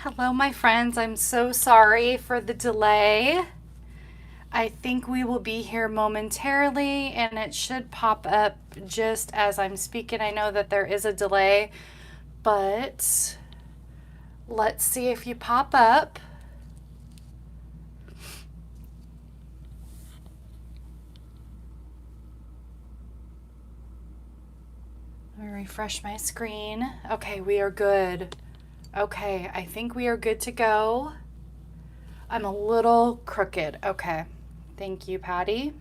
Hello, my friends. I'm so sorry for the delay. I think we will be here momentarily and it should pop up just as I'm speaking. I know that there is a delay, but let's see if you pop up. Let me refresh my screen. Okay, we are good. Okay, I think we are good to go. I'm a little crooked. Okay. Thank you, Patty.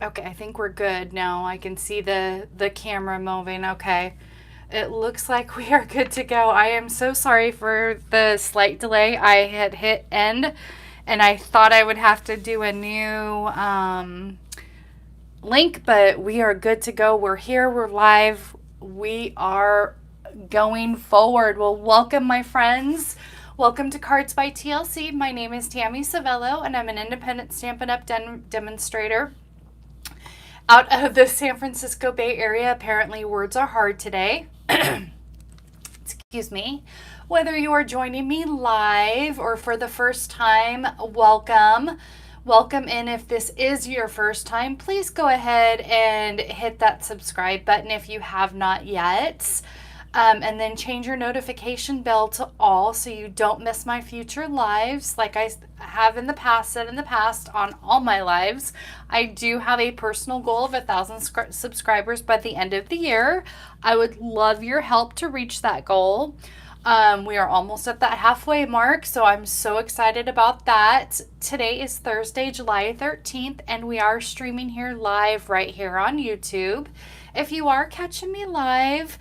Okay, I think we're good now. I can see the camera moving. Okay. It looks like we are good to go. I am so sorry for the slight delay. I had hit end and I thought I would have to do a new link, but we are good to go. We're here. We're live. We are going forward. Well, welcome, my friends. Welcome to Cards by TLC. My name is Tammy Savello, and I'm an independent Stampin' Up demonstrator out of the San Francisco Bay Area. Apparently, words are hard today. Excuse me. Whether you are joining me live or for the first time, welcome. Welcome in. If this is your first time, please go ahead and hit that subscribe button if you have not yet. And then change your notification bell to all so you don't miss my future lives. Like I have in the past, said in the past on all my lives, I do have a personal goal of 1,000 subscribers by the end of the year. I would love your help to reach that goal. We are almost at that halfway mark, so I'm so excited about that. Today is Thursday, July 13th, and we are streaming here live right here on YouTube. If you are catching me live,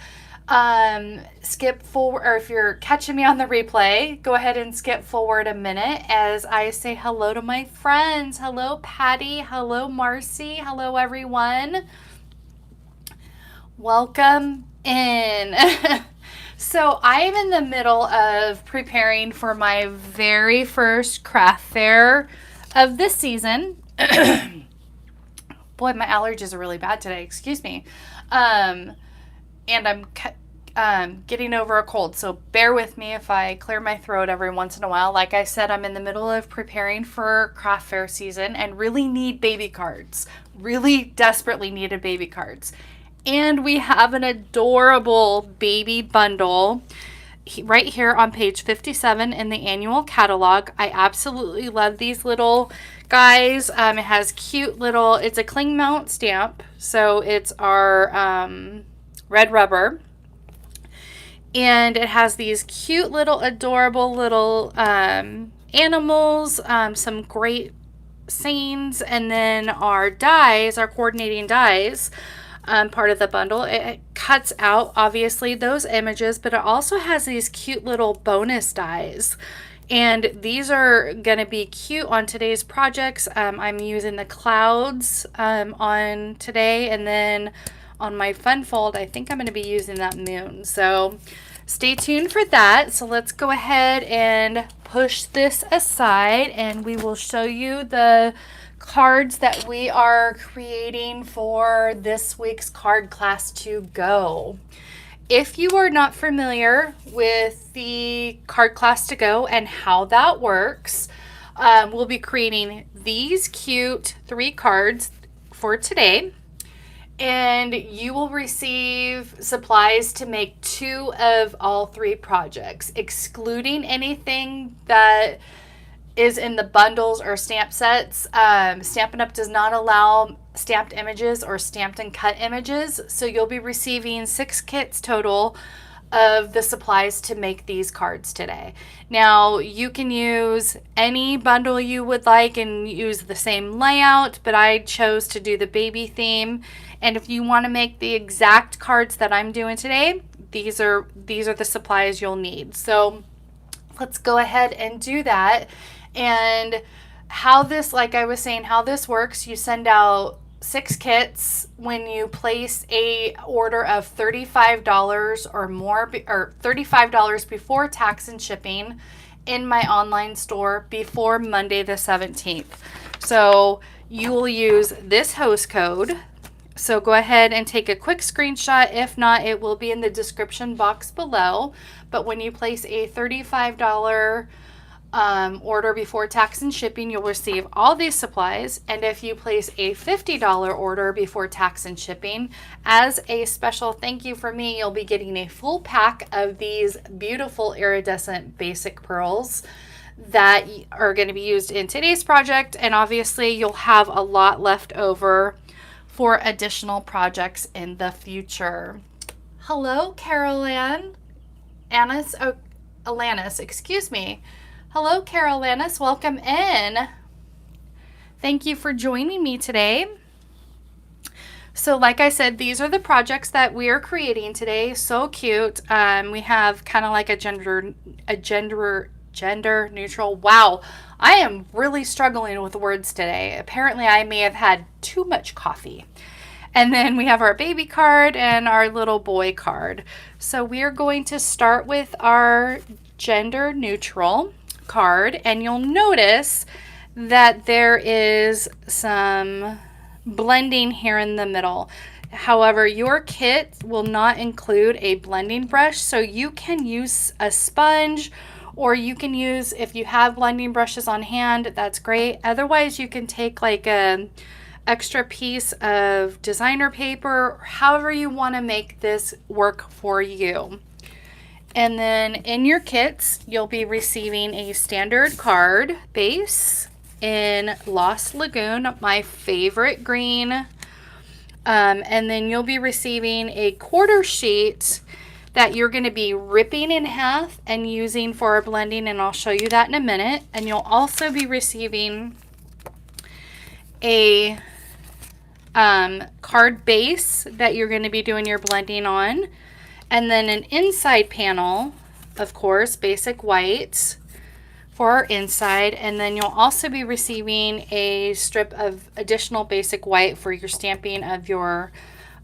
skip forward, or if you're catching me on the replay, go ahead and skip forward a minute as I say hello to my friends. Hello, Patty. Hello, Marcy. Hello, everyone. Welcome in. So I am in the middle of preparing for my very first craft fair of this season. Boy, my allergies are really bad today. Excuse me. And I'm getting over a cold, so bear with me if I clear my throat every once in a while. Like I said, I'm in the middle of preparing for craft fair season and really need baby cards. Really desperately needed baby cards. And we have an adorable baby bundle right here on page 57 in the annual catalog. I absolutely love these little guys. It has cute little, it's a cling mount stamp, so it's our red rubber. And it has these cute little adorable little animals, some great scenes, and then our dies, our coordinating dies, part of the bundle. It cuts out obviously those images, but it also has these cute little bonus dies. And these are going to be cute on today's projects. I'm using the clouds on today, and then on my fun fold, I think I'm going to be using that moon. So stay tuned for that. So let's go ahead and push this aside and we will show you the cards that we are creating for this week's card class to go. If you are not familiar with the card class to go and how that works, we'll be creating these cute 3 cards for today. And you will receive supplies to make 2 of all 3 projects, excluding anything that is in the bundles or stamp sets. Stampin' Up! Does not allow stamped images or stamped and cut images, so you'll be receiving 6 kits total of the supplies to make these cards today. Now, you can use any bundle you would like and use the same layout, but I chose to do the baby theme. And if you want to make the exact cards that I'm doing today, these are the supplies you'll need. So let's go ahead and do that. And how this, like I was saying, how this works, you send out 6 kits when you place a order of $35 or more, or $35 before tax and shipping in my online store before Monday the 17th. So you will use this host code So go ahead and take a quick screenshot. If not, it will be in the description box below. But when you place a $35 order before tax and shipping, you'll receive all these supplies. And if you place a $50 order before tax and shipping, as a special thank you for me, you'll be getting a full pack of these beautiful iridescent basic pearls that are going to be used in today's project. And obviously you'll have a lot left over for additional projects in the future. Hello, Carol Ann. Alanis, excuse me. Hello, Carol Annis. Welcome in. Thank you for joining me today. So like I said, these are the projects that we are creating today. So cute. We have kind of like a gender neutral. Wow, I am really struggling with words today. Apparently I may have had too much coffee. And then we have our baby card and our little boy card. So we are going to start with our gender neutral card, and you'll notice that there is some blending here in the middle. However, your kit will not include a blending brush, so you can use a sponge, or you can use, if you have blending brushes on hand, that's great. Otherwise, you can take like a extra piece of designer paper, however you want to make this work for you. And then in your kits, you'll be receiving a standard card base in Lost Lagoon, my favorite green. And then you'll be receiving a quarter sheet that you're going to be ripping in half and using for our blending, and I'll show you that in a minute. And you'll also be receiving a card base that you're going to be doing your blending on. And then an inside panel, of course, basic white for our inside. And then you'll also be receiving a strip of additional basic white for your stamping of your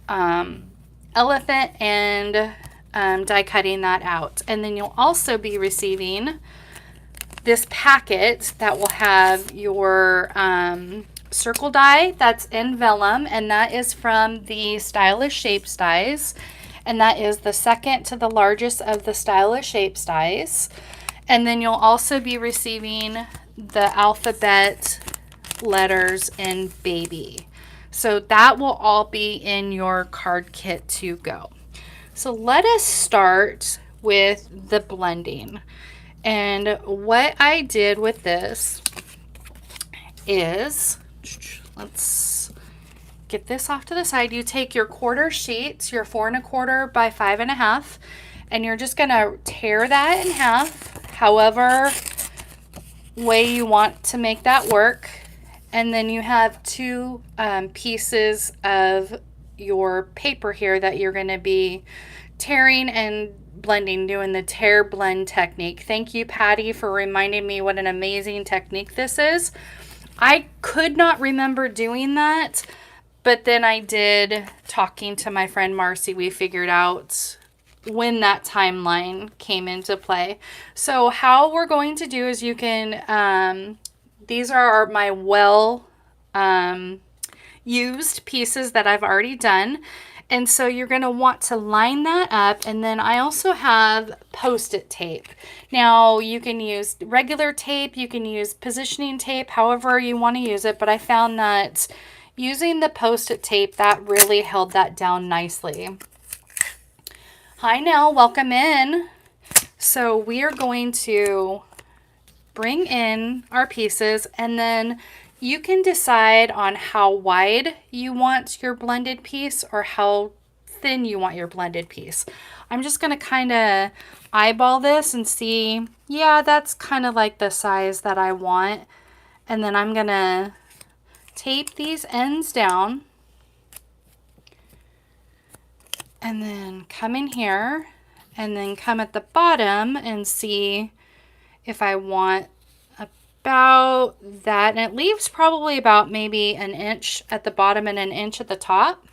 elephant and die cutting that out. And then you'll also be receiving this packet that will have your circle die that's in vellum, and that is from the Stylish Shapes dies. And that is the second to the largest of the Stylish Shapes dies. And then you'll also be receiving the alphabet letters in baby. So that will all be in your card kit to go. So let us start with the blending. And what I did with this is, let's get this off to the side. You take your quarter sheets, your 4 1/4 by 5 1/2, and you're just going to tear that in half, however way you want to make that work. And then you have two pieces of your paper here that you're going to be tearing and blending, doing the tear blend technique. Thank you, Patty, for reminding me what an amazing technique this is. I could not remember doing that, but then I did, talking to my friend Marcy, we figured out when that timeline came into play. So how we're going to do is you can, these are my used pieces that I've already done. And so you're going to want to line that up. And then I also have Post-it tape. Now you can use regular tape, you can use positioning tape, however you want to use it. But I found that using the Post-it tape, that really held that down nicely. Hi Nell, welcome in. So we are going to bring in our pieces, and then you can decide on how wide you want your blended piece or how thin you want your blended piece. I'm just going to kind of eyeball this and see, yeah, that's kind of like the size that I want. And then I'm going to tape these ends down and then come in here and then come at the bottom and see if I want about that. And it leaves probably about maybe an inch at the bottom and an inch at the top.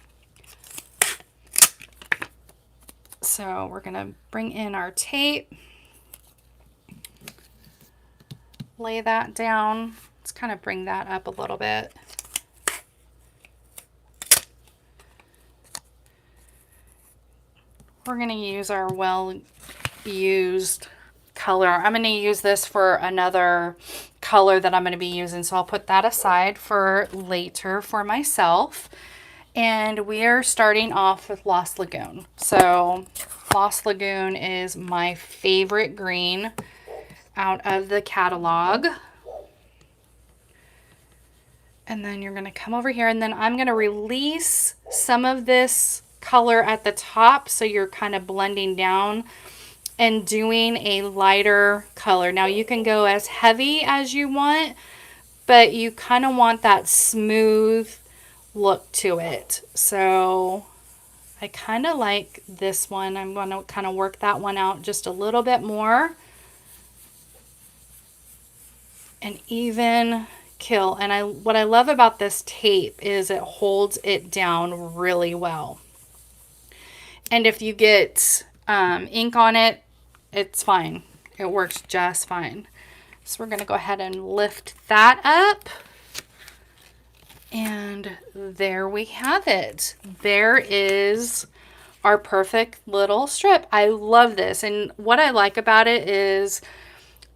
So we're going to bring in our tape, lay that down. Let's kind of bring that up a little bit. we're going to use our well-used color. I'm going to use this for another color that I'm going to be using, so I'll put that aside for later for myself. And we are starting off with Lost Lagoon. So Lost Lagoon is my favorite green out of the catalog. And then you're going to come over here, and then I'm going to release some of this color at the top, so you're kind of blending down and doing a lighter color. Now you can go as heavy as you want, but you kind of want that smooth look to it. So I kind of like this one. I'm going to kind of work that one out just a little bit more and even kill. And what I love about this tape is it holds it down really well. And if you get ink on it, it's fine. It works just fine. So we're going to go ahead and lift that up. And there we have it. There is our perfect little strip. I love this. And what I like about it is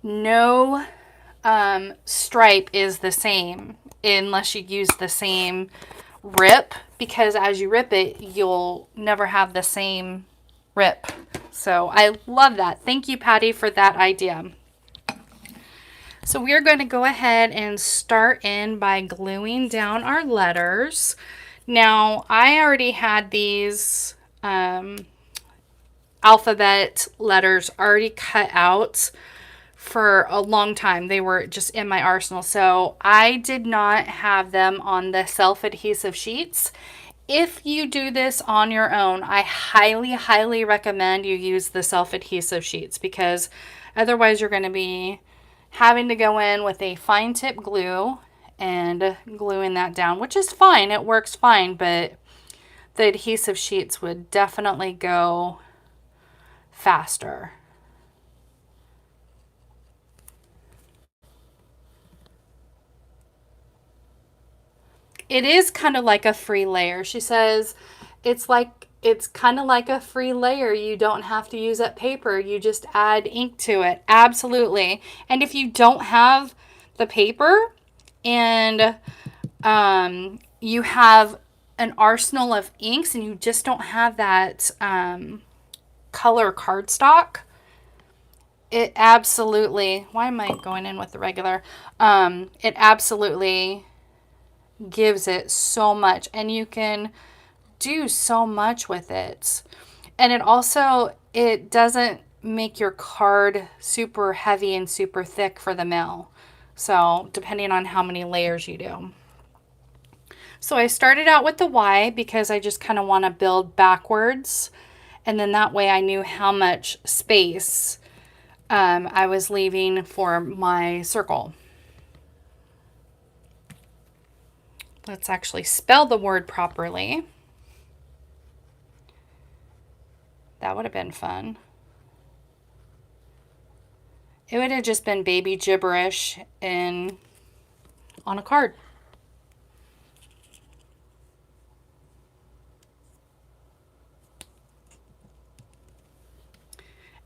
no stripe is the same unless you use the same rip, because as you rip it, you'll never have the same rip. So I love that. Thank you, Patty, for that idea. So we are going to go ahead and start in by gluing down our letters. Now, I already had these alphabet letters already cut out for a long time. They were just in my arsenal. So I did not have them on the self-adhesive sheets. If you do this on your own, I highly, highly recommend you use the self-adhesive sheets, because otherwise you're going to be having to go in with a fine tip glue and gluing that down, which is fine. It works fine, but the adhesive sheets would definitely go faster. It is kind of like a free layer. She says it's kind of like a free layer. You don't have to use up paper. You just add ink to it. Absolutely. And if you don't have the paper and you have an arsenal of inks and you just don't have that color cardstock, it absolutely, why am I going in with the regular? It absolutely gives it so much, and you can do so much with it. And it doesn't make your card super heavy and super thick for the mail. So depending on how many layers you do. So I started out with the Y because I just kind of want to build backwards, and then that way I knew how much space I was leaving for my circle. Let's actually spell the word properly. That would have been fun. It would have just been baby gibberish on a card.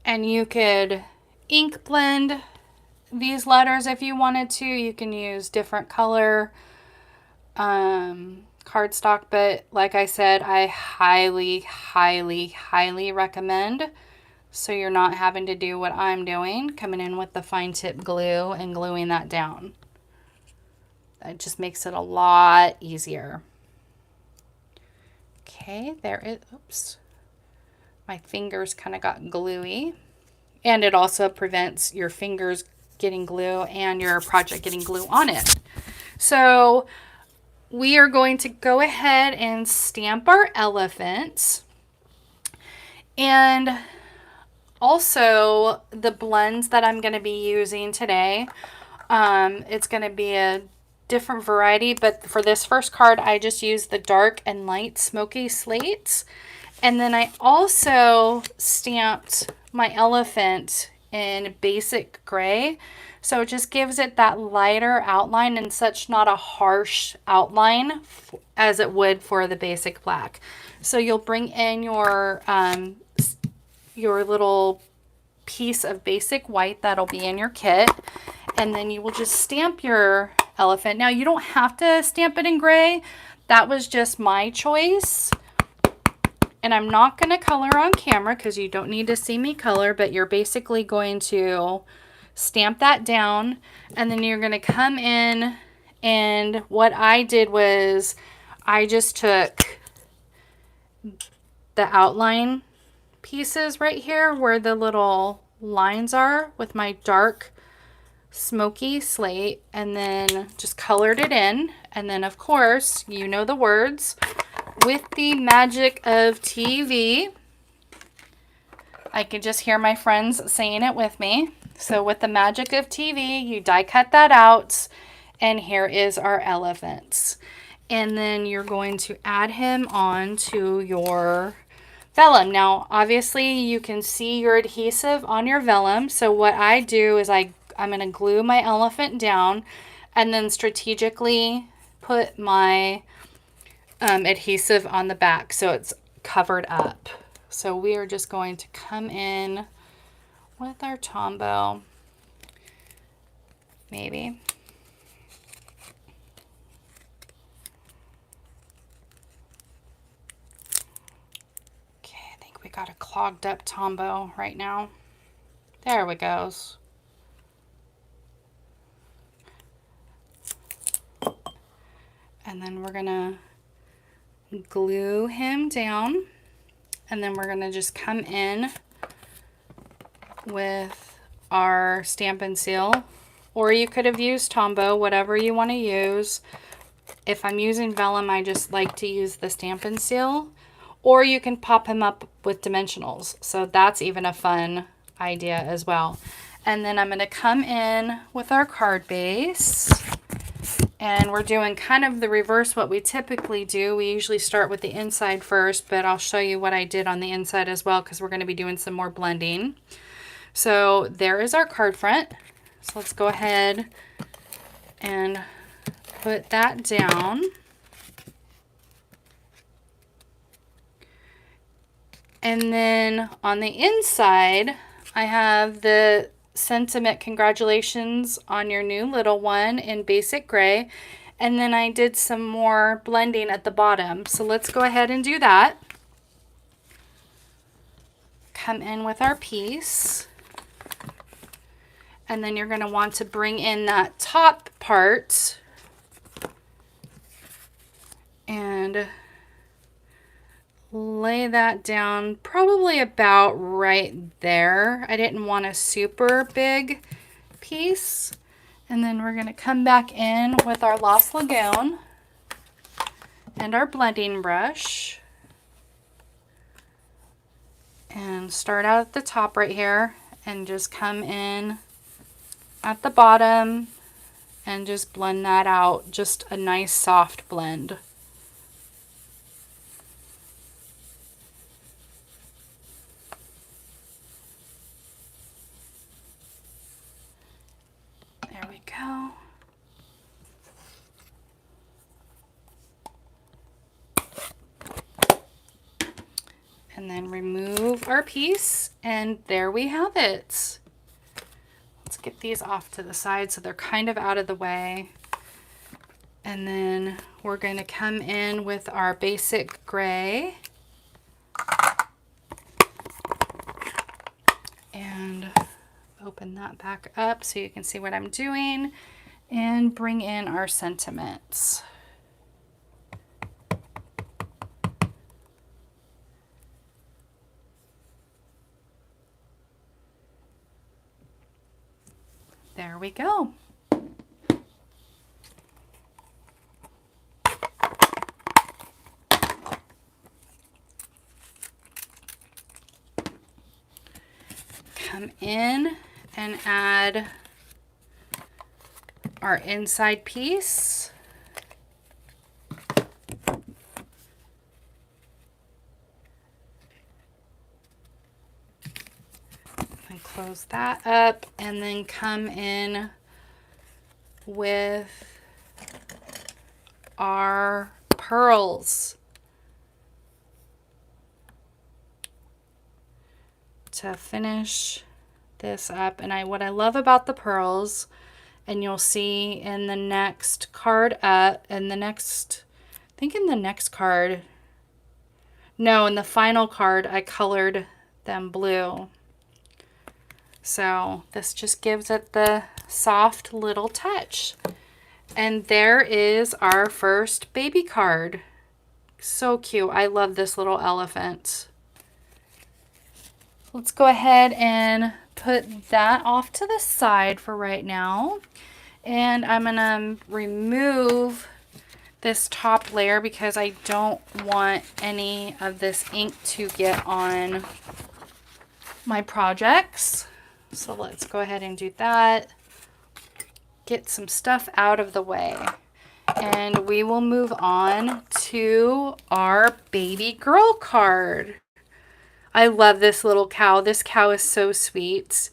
And you could ink blend these letters if you wanted to. You can use different color cardstock, but like I said, I highly, highly, highly recommend, so you're not having to do what I'm doing, coming in with the fine tip glue and gluing that down. It just makes it a lot easier. Okay, there it, oops. My fingers kind of got gluey, and it also prevents your fingers getting glue and your project getting glue on it. So we are going to go ahead and stamp our elephant. And also the blends that I'm going to be using today, it's going to be a different variety, but for this first card I just used the dark and light smoky slate. And then I also stamped my elephant in basic gray. So it just gives it that lighter outline and such not a harsh outline as it would for the basic black. So you'll bring in your little piece of basic white that'll be in your kit, and then you will just stamp your elephant. Now you don't have to stamp it in gray. That was just my choice. And I'm not going to color on camera because you don't need to see me color, but you're basically going to stamp that down, and then you're going to come in, and what I did was I just took the outline pieces right here where the little lines are with my dark smoky slate, and then just colored it in. And then of course, you know the words, with the magic of TV. I could just hear my friends saying it with me. So with the magic of TV, you die cut that out, and here is our elephant. And then you're going to add him on to your vellum. Now, obviously you can see your adhesive on your vellum. So what I do is I'm going to glue my elephant down and then strategically put my adhesive on the back so it's covered up. So we are just going to come in with our Tombow, maybe. Okay, I think we got a clogged up Tombow right now. There we goes. And then we're gonna glue him down, and then we're gonna just come in with our Stampin' Seal, or you could have used Tombow, whatever you want to use. If I'm using vellum, I just like to use the Stampin' Seal, or you can pop him up with dimensionals. So that's even a fun idea as well. And then I'm going to come in with our card base, and we're doing kind of the reverse what we typically do. We usually start with the inside first, but I'll show you what I did on the inside as well because we're going to be doing some more blending. So there is our card front. So let's go ahead and put that down. And then on the inside, I have the sentiment congratulations on your new little one in basic gray. And then I did some more blending at the bottom. So let's go ahead and do that. Come in with our piece. And then you're going to want to bring in that top part and lay that down probably about right there. I didn't want a super big piece. And then we're going to come back in with our Lost Lagoon and our blending brush and start out at the top right here and just come in at the bottom and just blend that out. Just a nice soft blend. There we go. And then remove our piece, and there we have it. Let's get these off to the side so they're kind of out of the way. And then we're going to come in with our basic gray. And open that back up so you can see what I'm doing. And bring in our sentiments. There we go. Come in and add our inside piece. And close that up and then come in with our pearls to finish this up. And what I love about the pearls, and you'll see in the next card up, and the next, I think in the next card, no, in the final card, I colored them blue. So this just gives it the soft little touch. And there is our first baby card. So cute. I love this little elephant. Let's go ahead and put that off to the side for right now. And I'm going to remove this top layer because I don't want any of this ink to get on my projects. So let's go ahead and do that. Get some stuff out of the way. And we will move on to our baby girl card. I love this little cow. This cow is so sweet.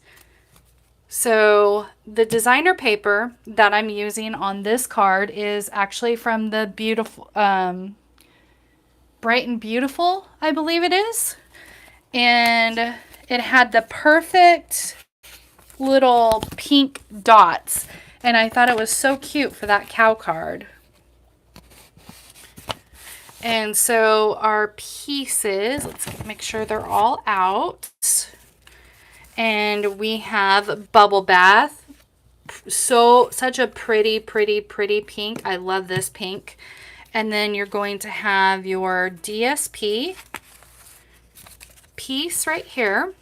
So the designer paper that I'm using on this card is actually from the beautiful, Bright and Beautiful, I believe it is. And it had the perfect little pink dots. And I thought it was so cute for that cow card. And so our pieces, let's make sure they're all out. And we have Bubble Bath. Such a pretty pink. I love this pink. And then you're going to have your DSP piece right here.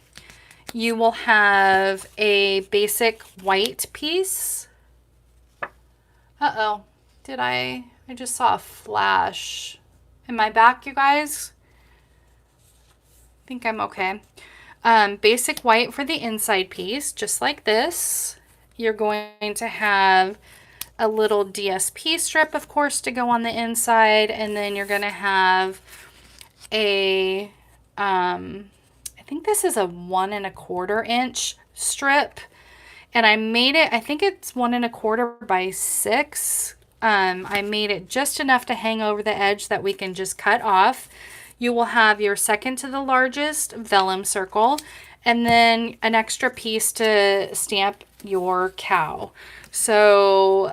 You will have a basic white piece. Uh-oh. I just saw a flash. Am I back, you guys? I think I'm okay. Basic white for the inside piece, just like this. You're going to have a little DSP strip, of course, to go on the inside. And then you're going to have a, I think this is a 1 1/4 inch strip. And I made it, I think it's 1 1/4 by 6. I made it just enough to hang over the edge that we can just cut off. You will have your second to the largest vellum circle and then an extra piece to stamp your cow. So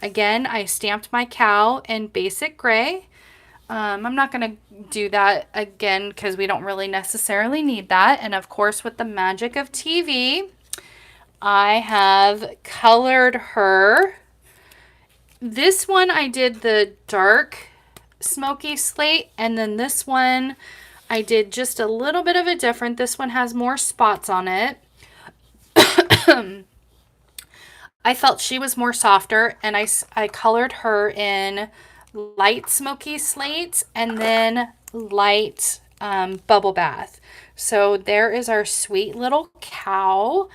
again, I stamped my cow in basic gray. I'm not going to do that again because we don't really necessarily need that. And of course, with the magic of TV, I have colored her. This one I did the dark smoky slate, and then this one I did just a little bit of a different. This one has more spots on it. I felt she was more softer, and I colored her in light smoky slate and then light bubble bath. So there is our sweet little cow,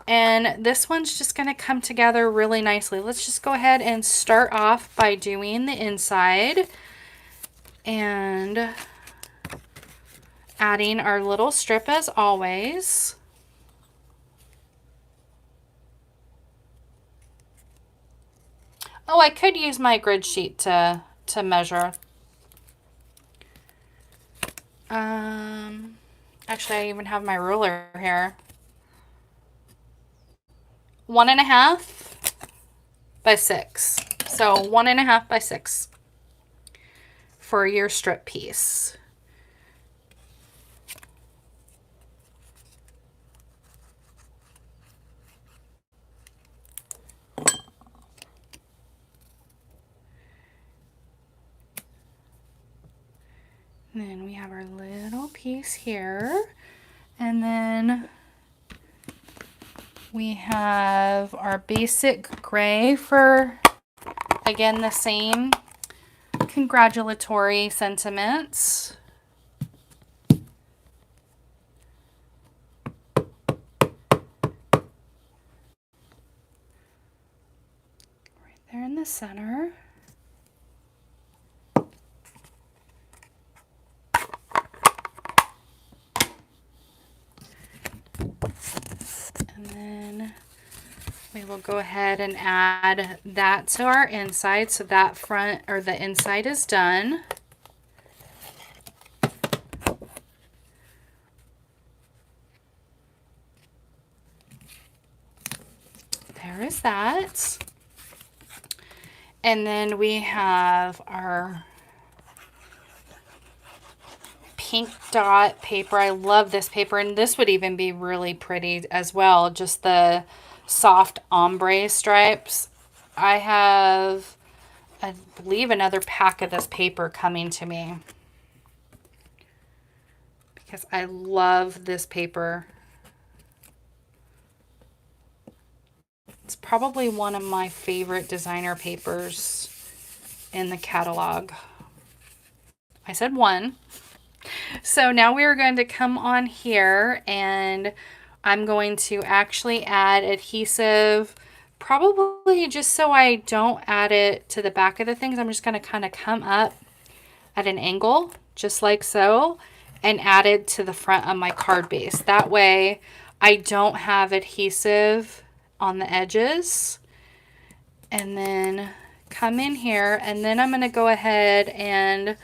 and this one's just going to come together really nicely. Let's just go ahead and start off by doing the inside and adding our little strip as always. Oh, I could use my grid sheet to measure. Actually, I even have my ruler here. 1 1/2 by 6. So 1 1/2 by 6 for your strip piece. And then we have our little piece here. And then we have our basic gray for, again, the same congratulatory sentiments. Right there in the center. we will go ahead and add that to our inside. So that front or the inside is done. There is that. And then we have our pink dot paper. I love this paper, and this would even be really pretty as well. Just the soft ombre stripes. I have, I believe, another pack of this paper coming to me because I love this paper. It's probably one of my favorite designer papers in the catalog. I said one. So now we are going to come on here and I'm going to actually add adhesive, probably just so I don't add it to the back of the things. I'm just going to kind of come up at an angle, just like so, and add it to the front of my card base. That way I don't have adhesive on the edges. And then come in here, and then I'm going to go ahead and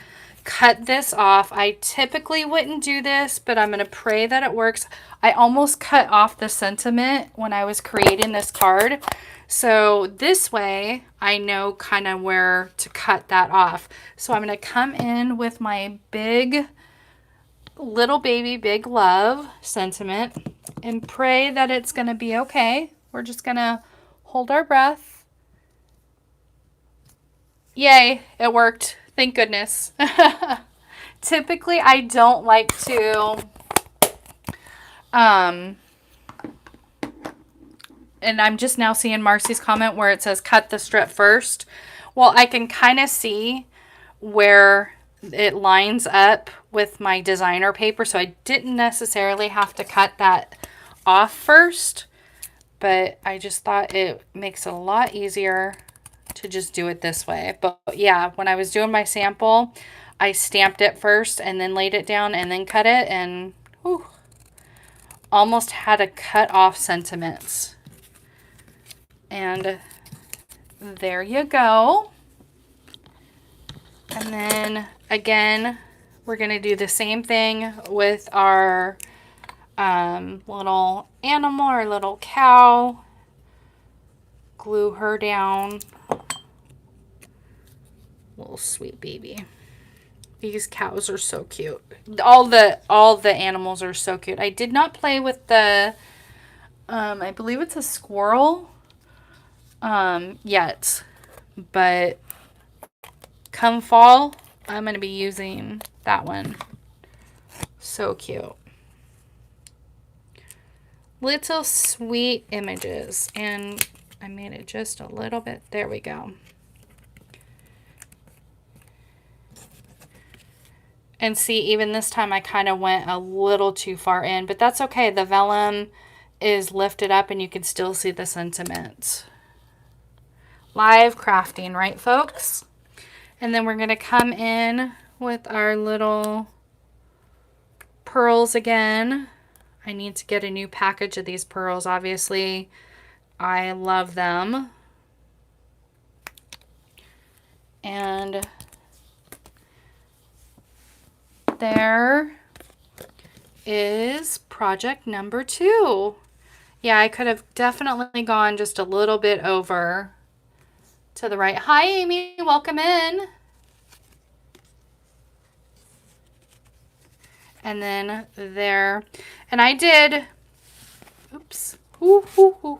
cut this off. I typically wouldn't do this, but I'm going to pray that it works. I almost cut off the sentiment when I was creating this card. So this way I know kind of where to cut that off. So I'm going to come in with my big little baby big love sentiment and pray that it's going to be okay. We're just going to hold our breath. Yay, it worked. Thank goodness. Typically, I don't like to, and I'm just now seeing Marcy's comment where it says cut the strip first. Well, I can kind of see where it lines up with my designer paper, so I didn't necessarily have to cut that off first, but I just thought it makes it a lot easier to just do it this way. But yeah, when I was doing my sample, I stamped it first and then laid it down and then cut it, and whew, almost had to cut off sentiments. And there you go. And then again, we're going to do the same thing with our little animal, our little cow. Glue her down. Little sweet baby. These cows are so cute. All the animals are so cute. I did not play with the I believe it's a squirrel yet, but come fall I'm going to be using that one. So cute. Little sweet images, and I made it just a little bit. There we go. And see, even this time I kind of went a little too far in, but that's okay. The vellum is lifted up and you can still see the sentiment. Live crafting, right, folks? And then we're going to come in with our little pearls again. I need to get a new package of these pearls, obviously. I love them. And there is project number 2. Yeah, I could have definitely gone just a little bit over to the right. Hi, Amy. Welcome in. And then there. And I did. Oops. Ooh, ooh, ooh.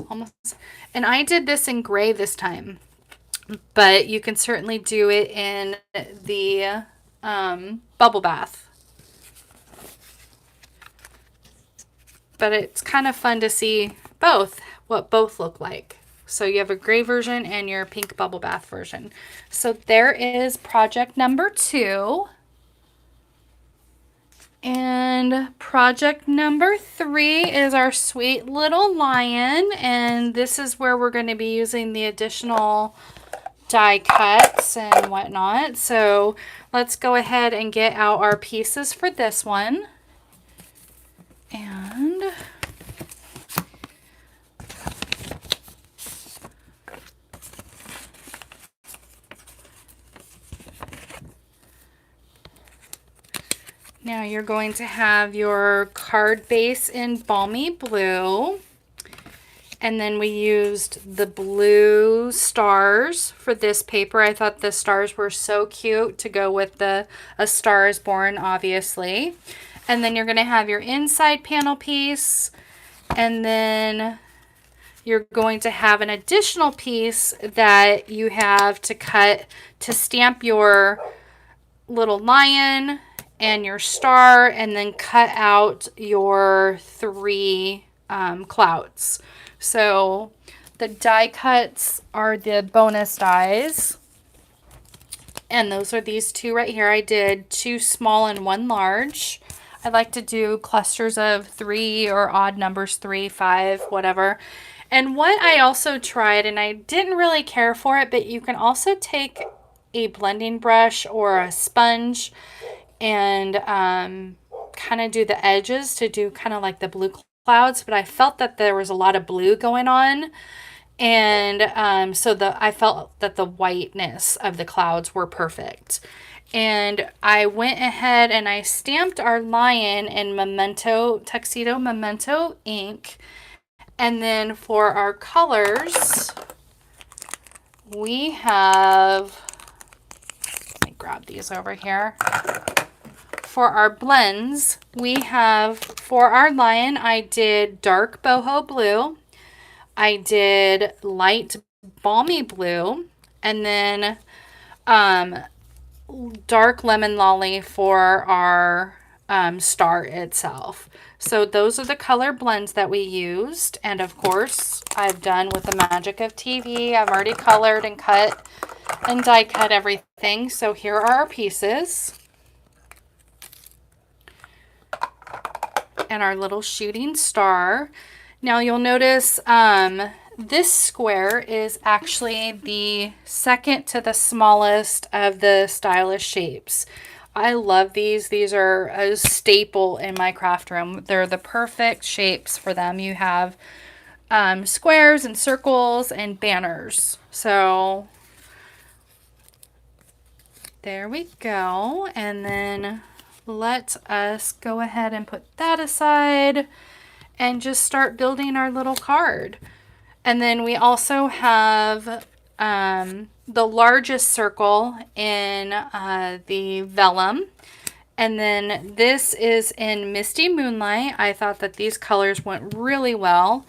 Almost. And I did this in gray this time. But you can certainly do it in the bubble bath. But it's kind of fun to see both, what both look like. So you have a gray version and your pink bubble bath version. So there is project number 2. And project number 3 is our sweet little lion. And this is where we're going to be using the additional die cuts and whatnot. So let's go ahead and get out our pieces for this one. And Now you're going to have your card base in Balmy Blue. And then we used the blue stars for this paper. I thought the stars were so cute to go with A Star is Born, obviously. And then you're going to have your inside panel piece. And then you're going to have an additional piece that you have to cut to stamp your little lion and your star, and then cut out your 3 clouds. So the die cuts are the bonus dies, and those are these 2 right here. I did 2 small and 1 large. I like to do clusters of 3 or odd numbers, 3, 5, whatever. And what I also tried, and I didn't really care for it, but you can also take a blending brush or a sponge and kind of do the edges to do kind of like the blue clouds. But I felt that there was a lot of blue going on, and I felt that the whiteness of the clouds were perfect. And I went ahead and I stamped our lion in Tuxedo Memento ink. And then for our colors, we have, let me grab these over here. For our blends, we have, for our lion, I did dark boho blue. I did light balmy blue. And then dark lemon lolly for our star itself. So those are the color blends that we used. And of course, I've done with the magic of TV. I've already colored and cut and die cut everything. So here are our pieces. And our little shooting star. Now you'll notice this square is actually the second to the smallest of the stylish shapes. I love these. These are a staple in my craft room. They're the perfect shapes for them. You have squares and circles and banners. So there we go. And then let us go ahead and put that aside and just start building our little card. And then we also have the largest circle in the vellum. And then this is in Misty Moonlight. I thought that these colors went really well.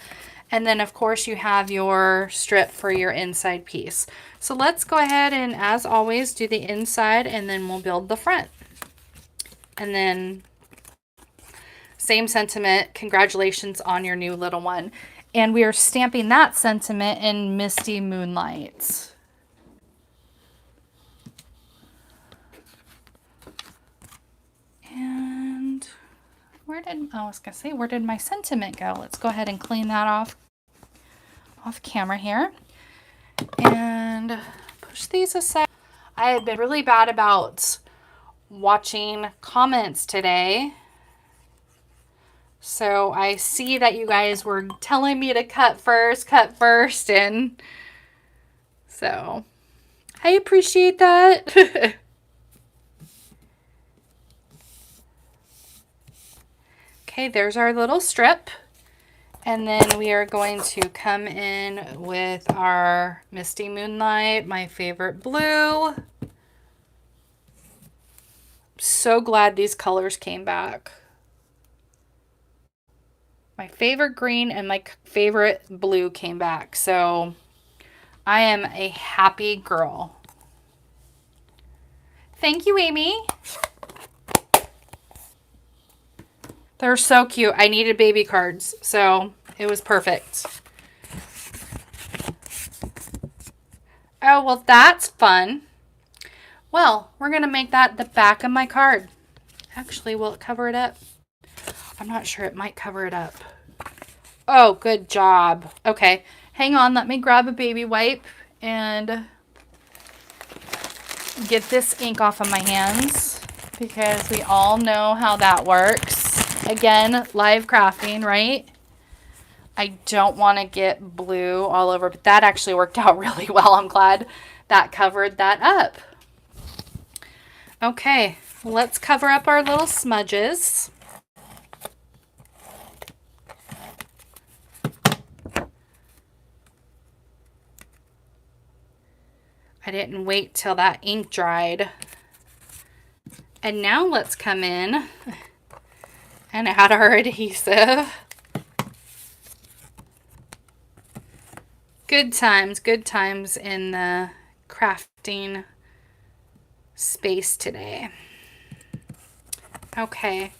And then of course you have your strip for your inside piece. So let's go ahead and, as always, do the inside and then we'll build the front. And then same sentiment, congratulations on your new little one. And we are stamping that sentiment in Misty Moonlight. And where did my sentiment go? Let's go ahead and clean that off camera here. And push these aside. I have been really bad about watching comments today. So I see that you guys were telling me to cut first, and so I appreciate that. Okay, there's our little strip. And then we are going to come in with our Misty Moonlight, my favorite blue. So glad these colors came back. My favorite green and my favorite blue came back. So I am a happy girl. Thank you, Amy. They're so cute. I needed baby cards, so it was perfect. Oh, well, that's fun. Well, we're going to make that the back of my card. Actually, will it cover it up? I'm not sure. It might cover it up. Oh, good job. Okay, hang on. Let me grab a baby wipe and get this ink off of my hands, because we all know how that works. Again, live crafting, right? I don't want to get blue all over, but that actually worked out really well. I'm glad that covered that up. Okay, Let's cover up our little smudges. I didn't wait till that ink dried. And now let's come in and add our adhesive. Good times in the crafting space today. Okay,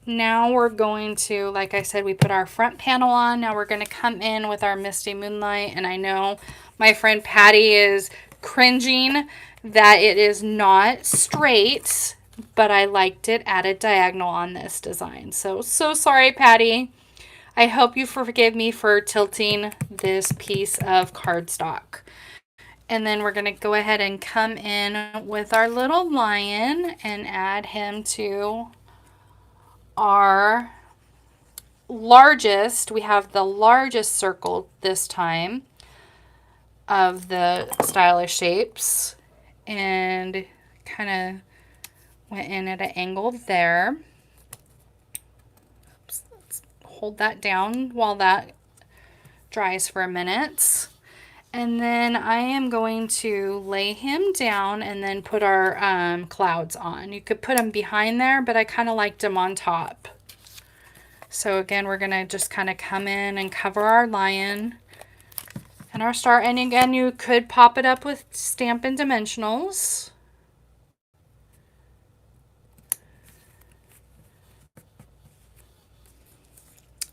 now we're going to, like I said, we put our front panel on. Now we're going to come in with our Misty Moonlight, and I know my friend Patty is cringing that it is not straight, but I liked it added diagonal on this design. So sorry, Patty. I hope you forgive me for tilting this piece of cardstock. And then we're going to go ahead and come in with our little lion and add him to our largest. We have the largest circle this time of the stylish shapes, and kind of went in at an angle there. Oops, let's hold that down while that dries for a minute. And then I am going to lay him down and then put our clouds on. You could put them behind there, but I kind of liked them on top. So again, we're going to just kind of come in and cover our lion and our star. And again, you could pop it up with Stampin' Dimensionals.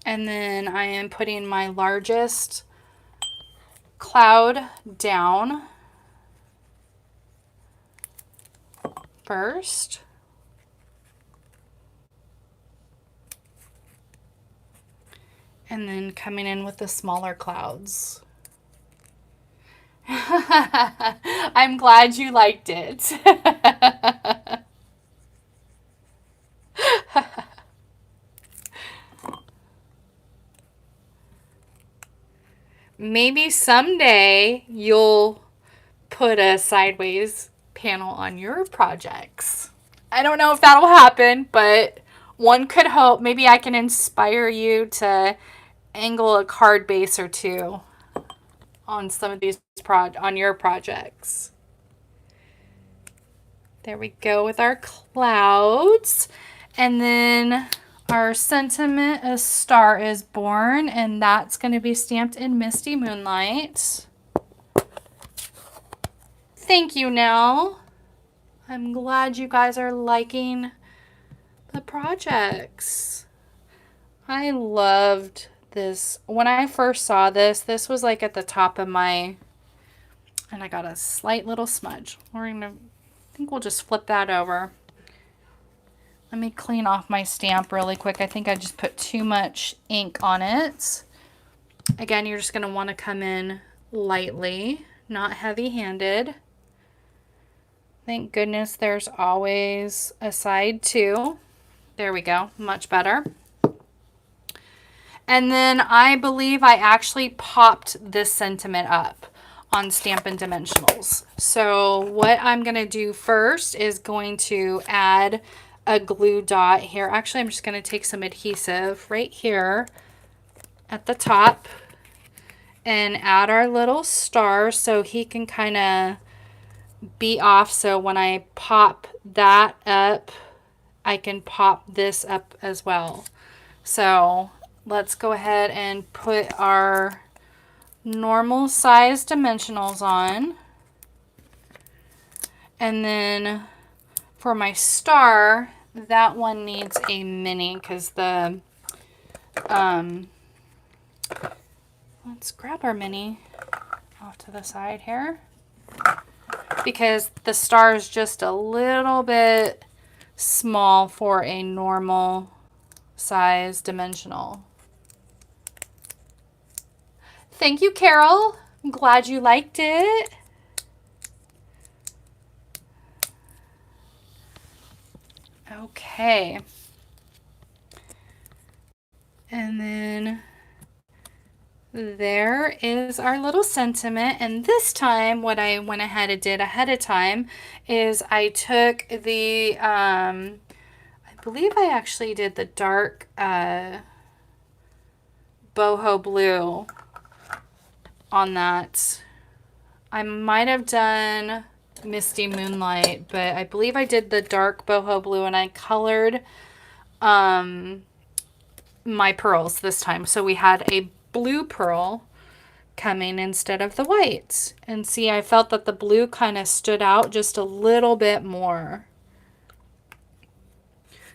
And then I am putting my largest cloud down first. And then coming in with the smaller clouds. I'm glad you liked it. Maybe someday you'll put a sideways panel on your projects. I don't know if that'll happen, but one could hope. Maybe I can inspire you to angle a card base or two on some of these on your projects. There we go with our clouds. And then our sentiment, A Star is Born, and that's going to be stamped in Misty Moonlight. Thank you, Nell. I'm glad you guys are liking the projects. I loved this. When I first saw this, this was like at the top of my, and I got a slight little smudge. I think we'll just flip that over. Let me clean off my stamp really quick. I think I just put too much ink on it. Again, you're just going to want to come in lightly, not heavy-handed. Thank goodness there's always a side too. There we go. Much better. And then I believe I actually popped this sentiment up on Stampin' Dimensionals. So what I'm going to do first is going to add a glue dot here. Actually, I'm just going to take some adhesive right here at the top and add our little star so he can kind of be off. So when I pop that up, I can pop this up as well. So let's go ahead and put our normal size dimensionals on. And then for my star, that one needs a mini because the, let's grab our mini off to the side here, because the star is just a little bit small for a normal size dimensional. Thank you, Carol. I'm glad you liked it. Okay. And then There is our little sentiment, and this time what I went ahead and did ahead of time is I took the, I believe I actually did the dark boho blue on that. I might have done Misty Moonlight, but I believe I did the dark boho blue, and I colored my pearls this time. So we had a blue pearl coming instead of the white. And see, I felt that the blue kind of stood out just a little bit more.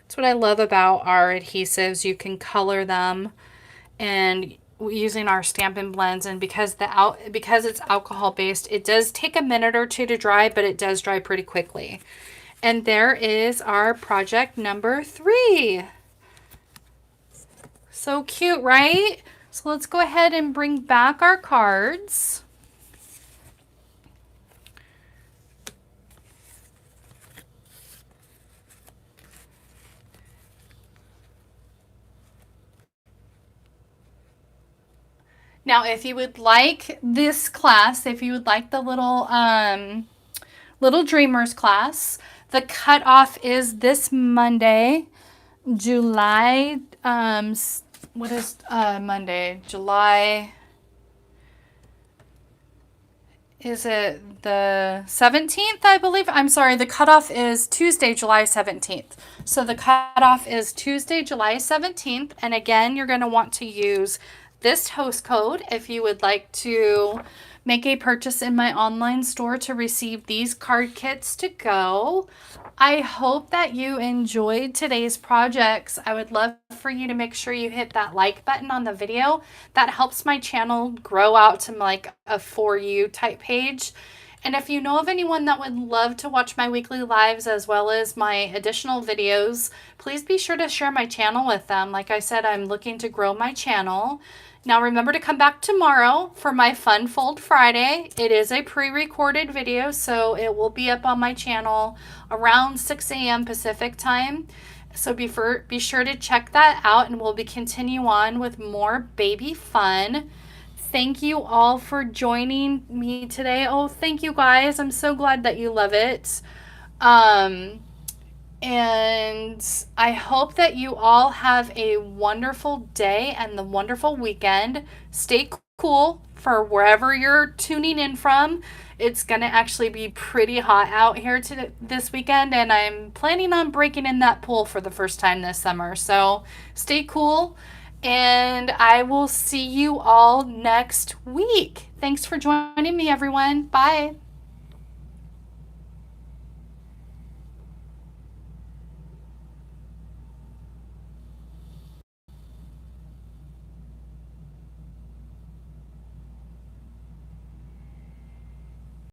That's what I love about our adhesives. You can color them, and using our Stampin' blends, and because it's alcohol based, it does take a minute or two to dry, but it does dry pretty quickly. And there is our project number 3. So cute, right? So let's go ahead and bring back our cards. Now, if you would like this class, if you would like the Little Dreamers class, the cutoff is this Monday, July, what is Monday? July, is it the 17th, I believe? I'm sorry, the cutoff is Tuesday, July 17th. So the cutoff is Tuesday, July 17th. And again, you're going to want to use this host code if you would like to make a purchase in my online store to receive these card kits to go. I hope that you enjoyed today's projects. I would love for you to make sure you hit that like button on the video. That helps my channel grow out to like a For You type page. And if you know of anyone that would love to watch my weekly lives as well as my additional videos, please be sure to share my channel with them. Like I said, I'm looking to grow my channel. Now remember to come back tomorrow for my Fun Fold Friday. It is a pre-recorded video, so it will be up on my channel around 6 a.m. Pacific time. So be sure to check that out, and we'll be continue on with more baby fun. Thank you all for joining me today. Oh, thank you guys. I'm so glad that you love it. And I hope that you all have a wonderful day and the wonderful weekend. Stay cool for wherever you're tuning in from. It's going to actually be pretty hot out here this weekend, and I'm planning on breaking in that pool for the first time this summer. So stay cool, and I will see you all next week. Thanks for joining me, everyone. Bye.